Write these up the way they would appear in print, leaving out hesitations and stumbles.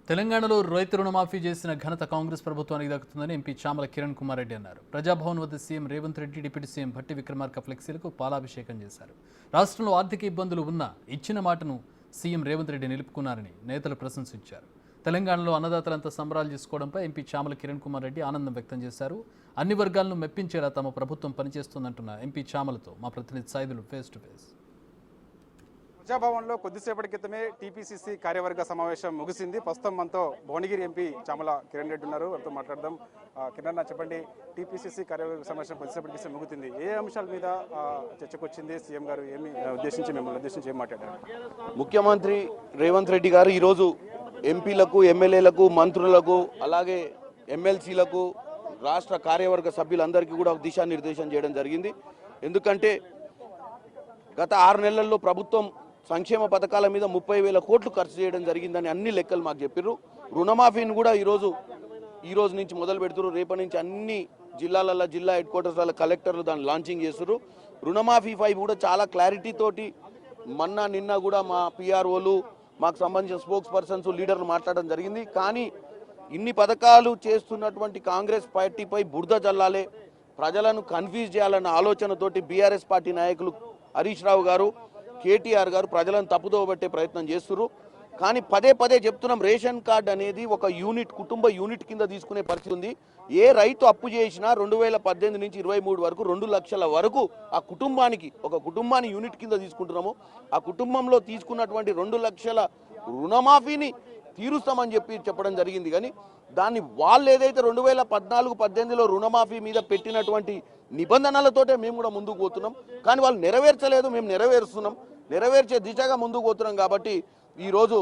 తెలంగాణలో రైతు రుణమాఫీ చేసిన ఘనత కాంగ్రెస్ ప్రభుత్వానికి దక్కుతుందని ఎంపీ చామల కిరణ్ కుమార్ రెడ్డి అన్నారు. ప్రజాభవన్ వద్ద CM Revanth Reddy, deputy CM Bhatti Vikramarka ఫ్లెక్సీలకు పాలాభిషేకం చేశారు. రాష్ట్రంలో ఆర్థిక ఇబ్బందులు ఉన్నా ఇచ్చిన మాటను సీఎం రేవంత్ రెడ్డి నిలుపుకున్నారని నేతలు ప్రశంసించారు. తెలంగాణలో అన్నదాతలంతా సంబరాలు చేసుకోవడంపై ఎంపీ చామల కిరణ్ కుమార్ రెడ్డి ఆనందం వ్యక్తం చేశారు. అన్ని వర్గాలను మెప్పించేలా తమ ప్రభుత్వం పనిచేస్తోందంటున్న ఎంపీ చామలతో మా ప్రతినిధి సైదులు ఫేస్ టు ఫేస్. ప్రజాభవన్లో కొద్దిసేపటి క్రితమే టీపీసీసీ కార్యవర్గ సమావేశం ముగిసింది. ప్రస్తుతం మనతో భువనగిరి ఎంపీ చామల కిరణ్ రెడ్డి ఉన్నారు. వారితో మాట్లాడదాం. కిరణ్, చెప్పండి, టీపీసీసీ కార్యవర్గ సమావేశం కొద్దిసేపటి క్రితం ముగుతుంది. ఏ అంశాల మీద చర్చకు వచ్చింది? సీఎం గారు మిమ్మల్ని ఉద్దేశించి ఏం మాట్లాడారు? ముఖ్యమంత్రి రేవంత్ రెడ్డి గారు ఈరోజు ఎంపీలకు, ఎమ్మెల్యేలకు, మంత్రులకు, అలాగే ఎమ్మెల్సీలకు, రాష్ట్ర కార్యవర్గ సభ్యులందరికీ కూడా దిశానిర్దేశం చేయడం జరిగింది. ఎందుకంటే గత 6 నెలల్లో ప్రభుత్వం సంక్షేమ పథకాల మీద 30,000 కోట్లు ఖర్చు చేయడం జరిగిందని అన్ని లెక్కలు మాకు చెప్పారు. రుణమాఫీని కూడా ఈ రోజు నుంచి మొదలు పెడుతున్నారు. రేపటి నుంచి అన్ని జిల్లాలలో, జిల్లా హెడ్ క్వార్టర్స్ల కలెక్టర్లు దాన్ని లాంచింగ్ చేస్తున్నారు. రుణమాఫీ 5 కూడా చాలా క్లారిటీ తోటి నిన్న కూడా మా పిఆర్ఓలు, మాకు సంబంధించిన స్పోక్స్ పర్సన్స్, లీడర్లు మాట్లాడడం జరిగింది. కానీ ఇన్ని పథకాలు చేస్తున్నటువంటి కాంగ్రెస్ పార్టీపై బురద జల్లాలే, ప్రజలను కన్ఫ్యూజ్ చేయాలన్న ఆలోచనతోటి బీఆర్ఎస్ పార్టీ నాయకులు హరీష్ రావు గారు, కేటీఆర్ గారు ప్రజలను తప్పుదోవ పట్టే ప్రయత్నం చేస్తున్నారు. కానీ పదే పదే చెప్తున్నాం, రేషన్ కార్డు అనేది ఒక యూనిట్, కుటుంబ యూనిట్ కింద తీసుకునే పరిస్థితి ఉంది. ఏ రైతు అప్పు చేసినా 2018 నుంచి 23 వరకు 2 లక్షల వరకు ఆ కుటుంబానికి, ఒక కుటుంబాన్ని యూనిట్ కింద తీసుకుంటున్నాము. ఆ కుటుంబంలో తీసుకున్నటువంటి 2 లక్షల రుణమాఫీని తీరుస్తామని చెప్పడం జరిగింది. కానీ దాన్ని వాళ్ళు ఏదైతే 2014-18లో రుణమాఫీ మీద పెట్టినటువంటి నిబంధనలతోటే మేము కూడా ముందుకు పోతున్నాం. కానీ వాళ్ళు నెరవేర్చలేదు, మేము నెరవేరుస్తున్నాం. నెరవేర్చే దిశగా ముందుకు పోతున్నాం. కాబట్టి ఈరోజు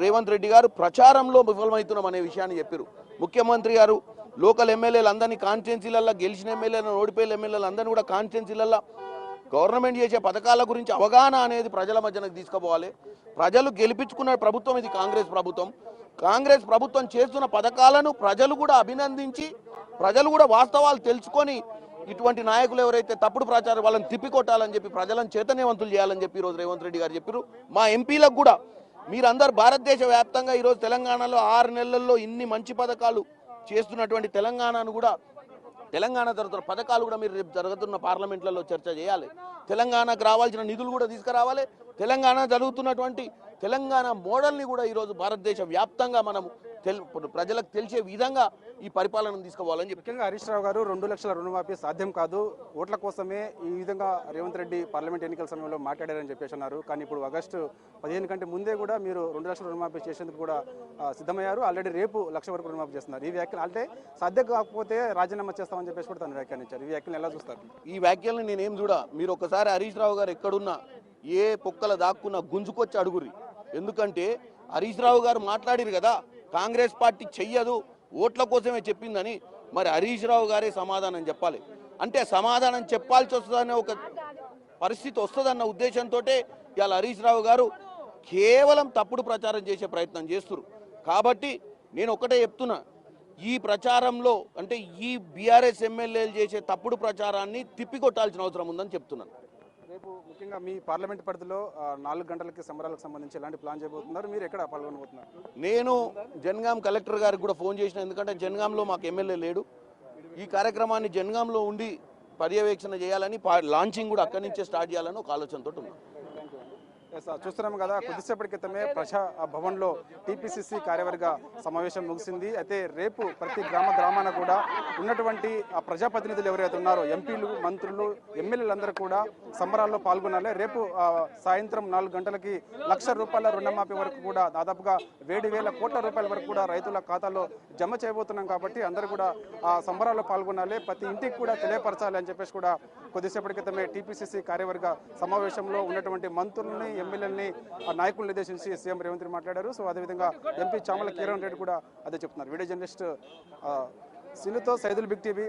రేవంత్ రెడ్డి గారు ప్రచారంలో విఫలమవుతున్నాం అనే విషయాన్ని చెప్పారు. ముఖ్యమంత్రి గారు లోకల్ ఎమ్మెల్యేలు అందరినీ కాన్స్టిట్యున్సీలల్లో, గెలిచిన ఎమ్మెల్యేలను, ఓడిపోయిన ఎమ్మెల్యేలు అందరినీ కూడా కాన్స్టిట్యున్సీలల్లో గవర్నమెంట్ చేసే పథకాల గురించి అవగాహన అనేది ప్రజల మధ్యనకు తీసుకుపోవాలి. ప్రజలు గెలిపించుకున్న ప్రభుత్వం ఇది కాంగ్రెస్ ప్రభుత్వం. కాంగ్రెస్ ప్రభుత్వం చేస్తున్న పథకాలను ప్రజలు కూడా అభినందించి, ప్రజలు కూడా వాస్తవాలు తెలుసుకొని, ఇటువంటి నాయకులు ఎవరైతే తప్పుడు ప్రచారం వాళ్ళని తిప్పికొట్టాలని చెప్పి, ప్రజలను చైతన్యవంతులు చేయాలని చెప్పి ఈరోజు రేవంత్ రెడ్డి గారు చెప్పారు. మా ఎంపీలకు కూడా మీరందరూ భారతదేశ వ్యాప్తంగా ఈరోజు తెలంగాణలో 6 నెలల్లో ఇన్ని మంచి పథకాలు చేస్తున్నటువంటి తెలంగాణను కూడా, తెలంగాణ జరుగుతున్న పథకాలు కూడా మీరు రేపు జరుగుతున్న పార్లమెంట్లలో చర్చ చేయాలి. తెలంగాణకు రావాల్సిన నిధులు కూడా తీసుకురావాలి. తెలంగాణ జరుగుతున్నటువంటి తెలంగాణ మోడల్ని కూడా ఈరోజు భారతదేశ వ్యాప్తంగా మనము ప్రజలకు తెలిసే విధంగా ఈ పరిపాలనను తీసుకోవాలని చెప్పి. ముఖ్యంగా హరీష్ రావు గారు 2 లక్షల రుణమాఫీ సాధ్యం కాదు, ఓట్ల కోసమే ఈ విధంగా రేవంత్ రెడ్డి పార్లమెంట్ ఎన్నికల సమయంలో మాట్లాడారని చెప్పేసి అన్నారు. కానీ ఇప్పుడు ఆగస్టు 15 కంటే ముందే కూడా మీరు 2 లక్షల రుణమాఫీ చేసేందుకు కూడా సిద్ధమయ్యారు. ఆల్రెడీ రేపు 1 లక్ష వరకు రుణమాఫీ చేస్తున్నారు. ఈ వ్యాఖ్యలు అంటే సాధ్యం కాకపోతే రాజీనామా చేస్తామని చెప్పేసి కూడా తను వ్యాఖ్యానించారు. ఈ వ్యాఖ్యలు ఎలా చూస్తారు? ఈ వ్యాఖ్యలను నేనేం మీరు ఒకసారి హరీష్ రావు గారు ఎక్కడున్నా, ఏ పొక్కల దాక్కున్నా గుంజుకొచ్చి అడుగురి. ఎందుకంటే హరీష్ రావు గారు మాట్లాడిరు కదా, కాంగ్రెస్ పార్టీ చెయ్యదు, ఓట్ల కోసమే చెప్పిందని. మరి హరీష్ రావు గారే సమాధానం చెప్పాలి. అంటే సమాధానం చెప్పాల్సి వస్తుందనే ఒక పరిస్థితి వస్తుందన్న ఉద్దేశంతో ఇవాళ హరీష్ రావు గారు కేవలం తప్పుడు ప్రచారం చేసే ప్రయత్నం చేస్తున్నారు. కాబట్టి నేను ఒకటే చెప్తున్నా, ఈ ప్రచారంలో అంటే ఈ బీఆర్ఎస్ ఎమ్మెల్యేలు చేసే తప్పుడు ప్రచారాన్ని తిప్పికొట్టాల్సిన అవసరం ఉందని చెప్తున్నాను. రేపు ముఖ్యంగా మీ పార్లమెంట్ పరిధిలో 4 గంటలకి సంబరాలకు సంబంధించి ఎలాంటి ప్లాన్ చేయబోతున్నారు? మీరు ఎక్కడ పాల్గొనబోతున్నారు? నేను జనగాం కలెక్టర్ గారికి కూడా ఫోన్ చేసిన. ఎందుకంటే జనగాంలో మాకు ఎమ్మెల్యే లేడు. ఈ కార్యక్రమాన్ని జనగాంలో ఉండి పర్యవేక్షణ చేయాలని, లాంచింగ్ కూడా అక్కడి నుంచే స్టార్ట్ చేయాలని ఒక ఆలోచనతో ఉన్నాను. చూస్తున్నాం కదా, కొద్దిసేపటి క్రితమే ప్రజా భవన్లో టీపీసీసీ కార్యవర్గ సమావేశం ముగిసింది. అయితే రేపు ప్రతి గ్రామాన కూడా ఉన్నటువంటి ప్రజాప్రతినిధులు ఎవరైతే ఉన్నారో, ఎంపీలు, మంత్రులు, ఎమ్మెల్యేలందరూ కూడా సంబరాల్లో పాల్గొనాలి. రేపు సాయంత్రం 4 గంటలకి 1 లక్ష రూపాయల రుణమాఫీ వరకు కూడా దాదాపుగా 7,000 కోట్ల రూపాయల వరకు కూడా రైతుల ఖాతాలో జమ చేయబోతున్నాం. కాబట్టి అందరూ కూడా సంబరాల్లో పాల్గొనాలి, ప్రతి ఇంటికి కూడా తెలియపరచాలి అని చెప్పేసి కూడా కొద్దిసేపటి క్రితమే టీపీసీసీ కార్యవర్గ సమావేశంలో ఉన్నటువంటి మంత్రుల్ని, ఎమ్మెల్యేలని, నాయకులను ఉద్దేశించి సీఎం రేవంత్ రెడ్డి మాట్లాడారు. సో అదేవిధంగా ఎంపీ చామల కిరణ్ రెడ్డి కూడా అదే చెప్తున్నారు. వీడియో జర్నలిస్ట్ సినుతో సైదుల్ బిగ్ టీవీ.